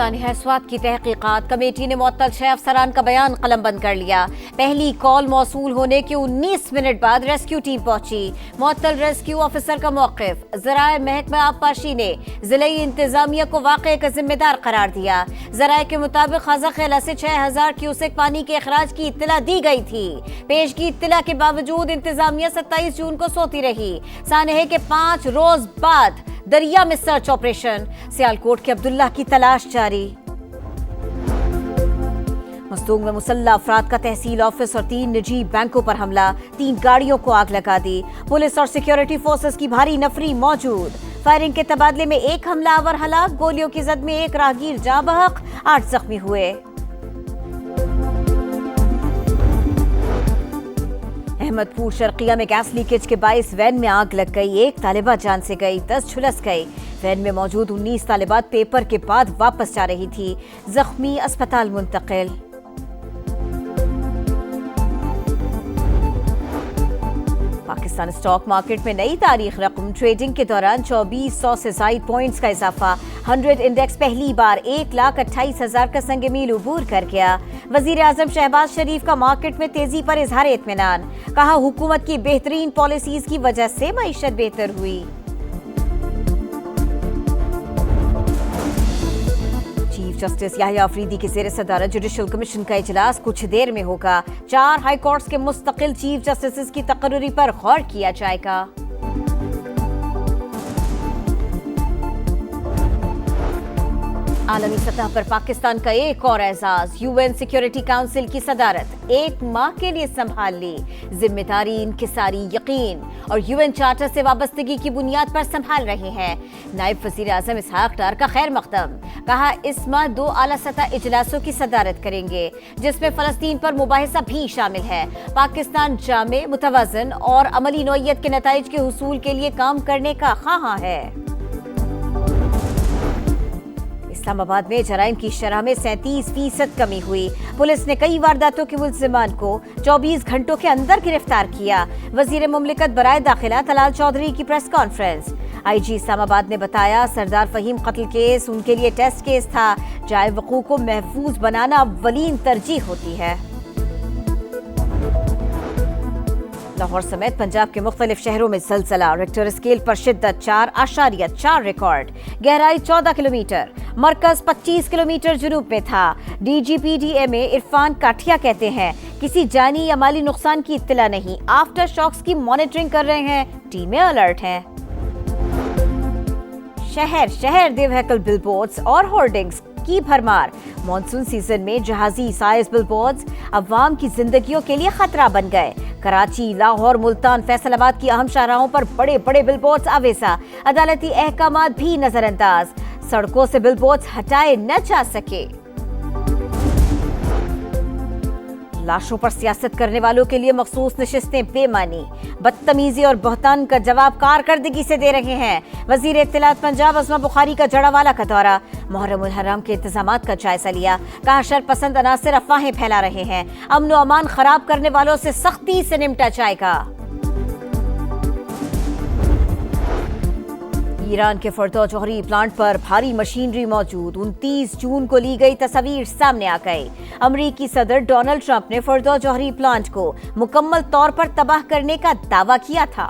पाकिस्तानी हैसवात की तहकीकात कमेटी ने मुअत्तल 6 अफसरान का बयान कलमबंद कर लिया। पहली कॉल मौसूल होने के 19 मिनट बाद रेस्क्यू टीम पहुंची। मुअत्तल रेस्क्यू ऑफिसर का मौक़िफ। ज़राए महकमा आबपाशी ने ज़िले इंतजामिया को वाक़े का जिम्मेदार करार दिया। ज़राए के मुताबिक खाजा खेला से 6000 क्यूसेक पानी के अखराज की इत्तला दी गई थी। पेश की इत्तला के बावजूद इंतजामिया 27 जून को सोती रही। सानहे के 5 रोज बाद दरिया में सर्च ऑपरेशन। सियालकोट के अब्दुल्ला की तलाश जारी। मस्तूंग में मुसल्लह अफराद का तहसील ऑफिस और 3 निजी बैंकों पर हमला। 3 गाड़ियों को आग लगा दी। पुलिस और सिक्योरिटी फोर्सेस की भारी नफरी मौजूद। फायरिंग के तबादले में 1 हमलावर हलाक। गोलियों की जद में 1 राहगीर जाँ बहक, 8 जख्मी हुए। अहमदपुर शर्किया में गैस लीकेज के बाइस वैन में आग लग गई। 1 तालिबा जान से गई, 10 झुलस गई। वैन में मौजूद 19 तालिबात पेपर के बाद वापस जा रही थी। जख्मी अस्पताल मुंतकिल। पाकिस्तान स्टॉक मार्केट में नई तारीख रकम। ट्रेडिंग के दौरान 2400 से ज़ायद पॉइंट्स का इजाफा। 100 इंडेक्स पहली बार 1,28,000 का संग मील उबूर कर गया। वजीर आजम शहबाज शरीफ का मार्केट में तेजी पर इजहार इत्मीनान। कहा, हुकूमत की बेहतरीन पॉलिसीज की वजह से मईशत बेहतर हुई। चीफ जस्टिस याहिया अफरीदी की ज़ेर सदारत जुडिशल कमीशन का इजलास कुछ देर में होगा। 4 हाई कोर्ट्स के मुस्तकिल चीफ जस्टिस की तकर्री पर गौर किया जाएगा। आलमी सतह पर पाकिस्तान का एक और एजाज। यूएन सिक्योरिटी काउंसिल की सदारत 1 माह के लिए संभाल ली। जिम्मेदारी, इंकिसारी, यकीन और यूएन चार्टर से वाबस्तगी की बुनियाद पर संभाल रहे हैं। नायब वजीर आजम इसहाक डार का खैर मकदम। कहा, इस माह 2 आला सतह इजलासों की सदारत करेंगे, जिसमें फलस्तीन पर मुबाहिसा भी शामिल है। पाकिस्तान जामे, मुतवाज़न और अमली नौइयत के नताइज के हुसूल के लिए काम करने का ख़्वाह है। इस्लामाबाद में जराइम की शरह में 37% कमी हुई। पुलिस ने कई वारदातों के मुल्जिमान को 24 घंटों के अंदर गिरफ्तार किया। वजीर मुमलिकत बराए दाखिला तलाल चौधरी की प्रेस कॉन्फ्रेंस। आईजी इस्लामाबाद ने बताया, सरदार फहीम कत्ल केस उनके लिए टेस्ट केस था। जाए वकूअ को महफूज बनाना अव्वलीन तरजीह होती है। लाहौर समेत पंजाब के मुख्तलिफ शहरों में ज़लज़ला। रिक्टर स्केल पर शिद्दत 4.4 रिकॉर्ड। गहराई 14 किलोमीटर। मरकज 25 किलोमीटर जुनूब में था। DGPDMA इरफान काठिया कहते हैं, किसी जानी या माली नुकसान की इत्तला नहीं। आफ्टर शॉक्स की मॉनिटरिंग कर रहे हैं। टीमें अलर्ट हैं। शहर शहर बेवहकल बिलबोर्ड्स और होर्डिंग्स की भरमार। मॉनसून सीजन में जहाजी साइज बिलबोर्ड्स अवाम की जिंदगियों के लिए खतरा बन गए। कराची, लाहौर, मुल्तान, फैसलाबाद की अहम शाहराहों पर बड़े बड़े बिलबोर्ड्स आवेजा। अदालती अहकामात भी नजरअंदाज। सड़कों से बिलबोर्ड्स हटाए न जा सके। लाशों पर सियासत करने वालों के लिए मखसूस नशिस्तें बेमानी। बदतमीजी और बहतान का जवाब कारकर्दगी से दे रहे हैं। वजीर इत्तलात पंजाब अज़मा बुखारी का जड़ावाला का दौरा। मुहर्रम उल हराम के इंतजामात का जायजा लिया। कहा, शरपसंद अनासिर अफवाहें फैला रहे हैं। अमन व अमान खराब करने वालों से सख्ती से निपटा जाएगा। ईरान के फर्दो जौहरी प्लांट पर भारी मशीनरी मौजूद। 29 जून को ली गई तस्वीर सामने आ गई। अमरीकी सदर डोनाल्ड ट्रंप ने फर्दो जौहरी प्लांट को मुकम्मल तौर पर तबाह करने का दावा किया था।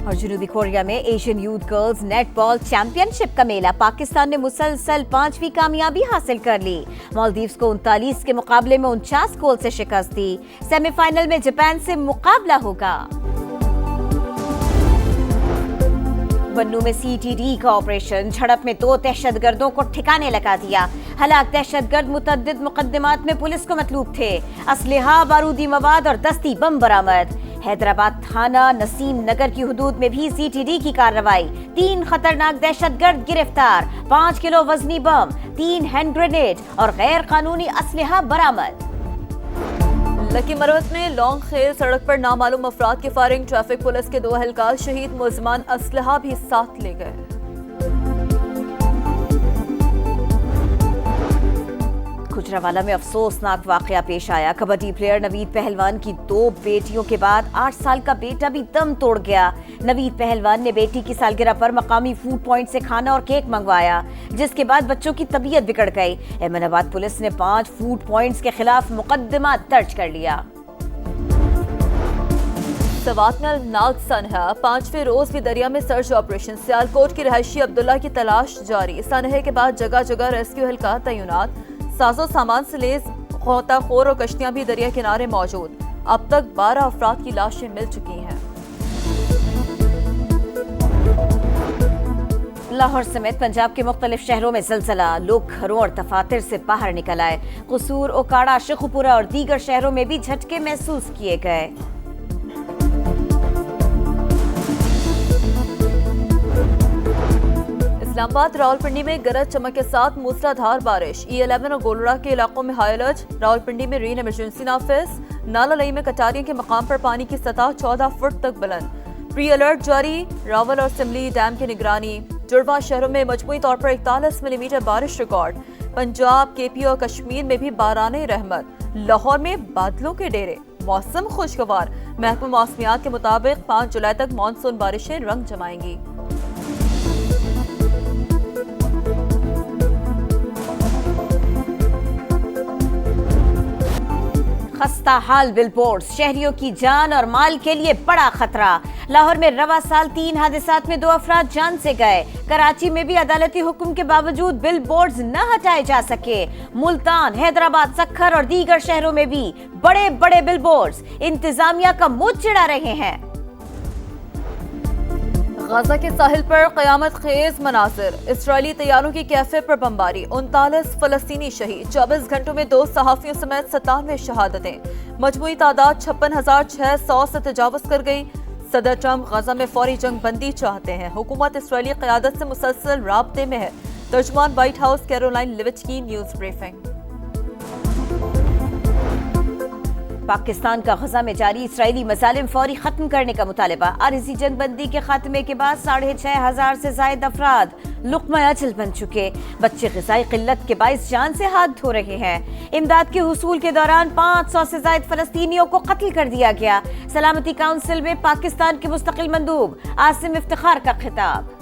और जनूबी कोरिया में Asian youth girls netball championship का मेला। पाकिस्तान ने मुसलसल 5वीं कामयाबी हासिल कर ली। मालदीव्स को 39 के मुकाबले में 49 गोल से शिकस्त दी। सेमीफाइनल में जापान से मुकाबला होगा। बन्नू में CTD का ऑपरेशन। झड़प में 2 दहशतगर्दों को ठिकाने लगा दिया। हलाक दहशतगर्द मुतअद्दिद मुकदमात में पुलिस को मतलूब थे। असलहा, बारूदी मवाद और दस्ती बम बरामद। हैदराबाद थाना नसीम नगर की हुदूद में भी CTD की कार्रवाई। 3 खतरनाक दहशतगर्द गिरफ्तार। 5 किलो वजनी बम, 3 हैंड ग्रेनेड और गैर कानूनी असलहा बरामद। लकी मरवत में लॉन्ग खेल सड़क पर नामालूम अफराद की फायरिंग। ट्रैफिक पुलिस के 2 एहलकार शहीद। मुल्जिमान असलहा भी साथ ले गए। गुजरावाला में अफसोसनाक वाकया पेश आया। कबड्डी प्लेयर नवीद पहलवान की 2 बेटियों के बाद 8 साल का बेटा भी दम तोड़ गया। नवीद पहलवान ने बेटी की सालगिरह पर मकामी फूड पॉइंट से खाना और केक मंगवाया, जिसके बाद बच्चों की तबीयत बिगड़ गई। अहमदाबाद पुलिस ने 5 फूड पॉइंट्स के खिलाफ मुकदमा दर्ज कर लिया। सवात में नाग सनहा 5वें रोज भी दरिया में सर्च ऑपरेशन। सियालकोट की रहायशी अब्दुल्ला की तलाश जारी। सनहे के बाद जगह जगह रेस्क्यू एहलकार तैनात। साजो सामान से लेस गोताखोर और कश्तियां भी दरिया किनारे मौजूद। अब तक 12 अफराद की लाशें मिल चुकी हैं। लाहौर समेत पंजाब के मुख्तलिफ शहरों में ज़िलज़ला, लोग घरों और दफातर से बाहर निकल आए। कसूर, ओकाड़ा, शेखुपुरा और दीगर शहरों में भी झटके महसूस किए गए। इस्लामाबाद रावलपिंडी में गरज चमक के साथ मूसलाधार बारिश। E11 और गोलड़ा के इलाकों में हाई अलर्ट। रावलपिंडी में रेन इमरजेंसी नाफिज। नाला लई में कटारियों के मकाम पर पानी की सतह 14 फुट तक बुलंद। प्री अलर्ट जारी। रावल और सिमली डैम की निगरानी। जुड़वा शहरों में मजमूई तौर पर 41 मिलीमीटर बारिश रिकॉर्ड। पंजाब, KP और कश्मीर में भी बाराने रहमत। लाहौर में बादलों के डेरे, मौसम खुशगवार। महकमा मौसमियात के मुताबिक 5 जुलाई तक मानसून बारिशें रंग जमाएंगी। खस्ता हाल बिलबोर्ड, शहरियों की जान और माल के लिए बड़ा खतरा। लाहौर में रवा साल 3 हादसात में 2 अफराद जान से गए। कराची में भी अदालती हुक्म के बावजूद बिलबोर्ड्स न हटाए जा सके। मुल्तान, हैदराबाद, सक्खर और दीगर शहरों में भी बड़े बड़े बिलबोर्ड्स इंतजामिया का मुंह चिढ़ा रहे हैं। गाजा के साहिल पर कयामत खेज मनाजिर। इसराइली तैयारों की कैफे पर बमबारी। 39 फलस्तीनी शहीद। 24 घंटों में 2 सहाफियों समेत 97 शहादतें। मजमूई तादाद 56,600 से तजावुज कर गई। सदर ट्रंप गाजा में फौरी जंग बंदी चाहते हैं। हुकूमत इसराइली क़यादत से मुसलसल राब्ते में है। तर्जुमान व्हाइट हाउस कैरोलाइन लिविच की न्यूज ब्रीफिंग। पाकिस्तान का गजा में जारी इसराइली मजालिम फौरी खत्म करने का मुतालबा। आरिज़ी जंग बंदी के खात्मे के बाद 6,500 से जायद अफराद लुक़मा अजल बन चुके। बच्चे ग़िज़ाई क़िल्लत के बाइस जान से हाथ धो रहे हैं। इमदाद के हुसूल के दौरान 500 से जायद फ़लस्तीनियों को कत्ल कर दिया गया। सलामती काउंसिल में पाकिस्तान के मुस्तकिल मंदूब आसिम इफ्तिखार का खिताब।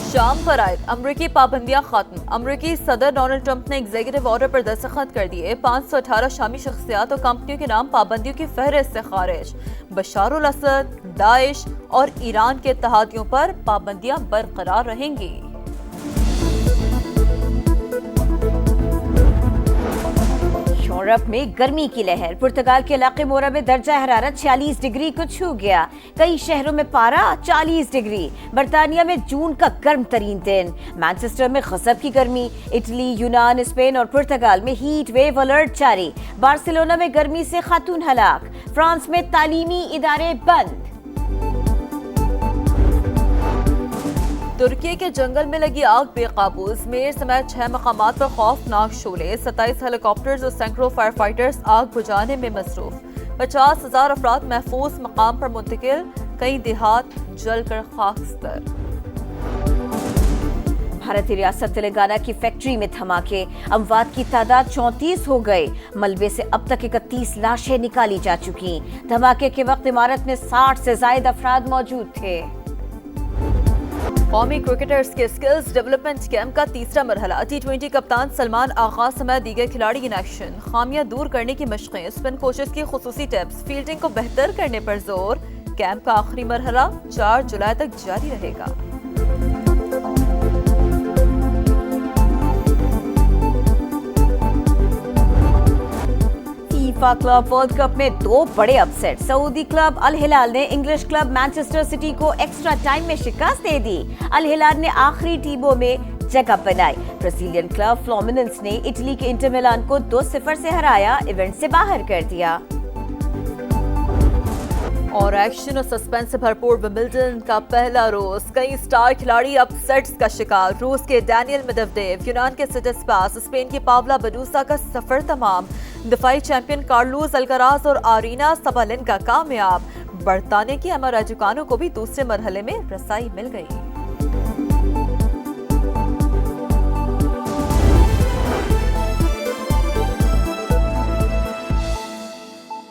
शाम पर आयद अमरीकी पाबंदियां खत्म। अमरीकी सदर डोनाल्ड ट्रंप ने एग्जीक्यूटिव ऑर्डर पर दस्तखत कर दिए। 518 शामी शख्सियात और कंपनियों के नाम पाबंदियों की फहरिस्त से खारिज। बशार अल असद, दाइश और ईरान के इत्तेहादियों पर पाबंदियां बरकरार रहेंगी। यूरोप में गर्मी की लहर। पुर्तगाल के इलाके मोरा में दर्जा हरारत 46 डिग्री को छू गया। कई शहरों में पारा 40 डिग्री। बर्तानिया में जून का गर्म तरीन दिन। मैनचेस्टर में गजब की गर्मी। इटली, यूनान, स्पेन और पुर्तगाल में हीट वेव अलर्ट जारी। बार्सिलोना में गर्मी से खातून हलाक। फ्रांस में तालीमी इदारे बंद। तुर्की के जंगल में लगी आग बेकाबू। इज़मिर समेत 6 मकामात पर खौफनाक शोले। 27 हेलीकॉप्टर्स और सैकड़ों फायर फाइटर्स आग बुझाने में मसरूफ। 50,000 अफराद महफूज मकाम पर मुंतकिल। कई देहात जलकर खाकस्तर। भारतीय रियासत तेलंगाना की फैक्ट्री में धमाके। अमवात की तादाद 34 हो गए। मलबे से अब तक 31 लाशें निकाली जा चुकी। धमाके के वक्त इमारत में 60 से ज्यादा अफराद मौजूद थे। कौमी क्रिकेटर्स के स्किल्स डेवलपमेंट कैंप का तीसरा मरहला। T20 कप्तान सलमान आगा समेत दीगर खिलाड़ी इन एक्शन। खामियां दूर करने की मशक़ें। स्पिन कोचेस की खुसूसी टिप्स। फील्डिंग को बेहतर करने पर जोर। कैंप का आखिरी मरहला 4 जुलाई तक जारी रहेगा। फीफा क्लब वर्ल्ड कप में 2 बड़े अपसेट। सऊदी क्लब अल हिलाल ने इंग्लिश क्लब मैनचेस्टर सिटी को एक्स्ट्रा टाइम में शिकस्त दे दी। अल हिलाल ने आखिरी टीमों में जगह बनाई। ब्राजीलियन क्लब फ्लूमिनेंस ने इटली के इंटर मिलान को 2-0 से हराया, इवेंट से बाहर कर दिया। और एक्शन और सस्पेंस से भरपूर विंबलडन का पहला रोज। कई स्टार खिलाड़ी अपसेट्स का शिकार। रूस के डैनियल मेदवेदेव, यूनान के सिट्सिपास, स्पेन की पाब्ला बाडूसा का सफर तमाम। दिफाई चैंपियन कार्लोस अल्काराज और आरीना सबालेंका कामयाब। बरताने की एमा राजुकानो को भी दूसरे मरहले में रसाई मिल गई।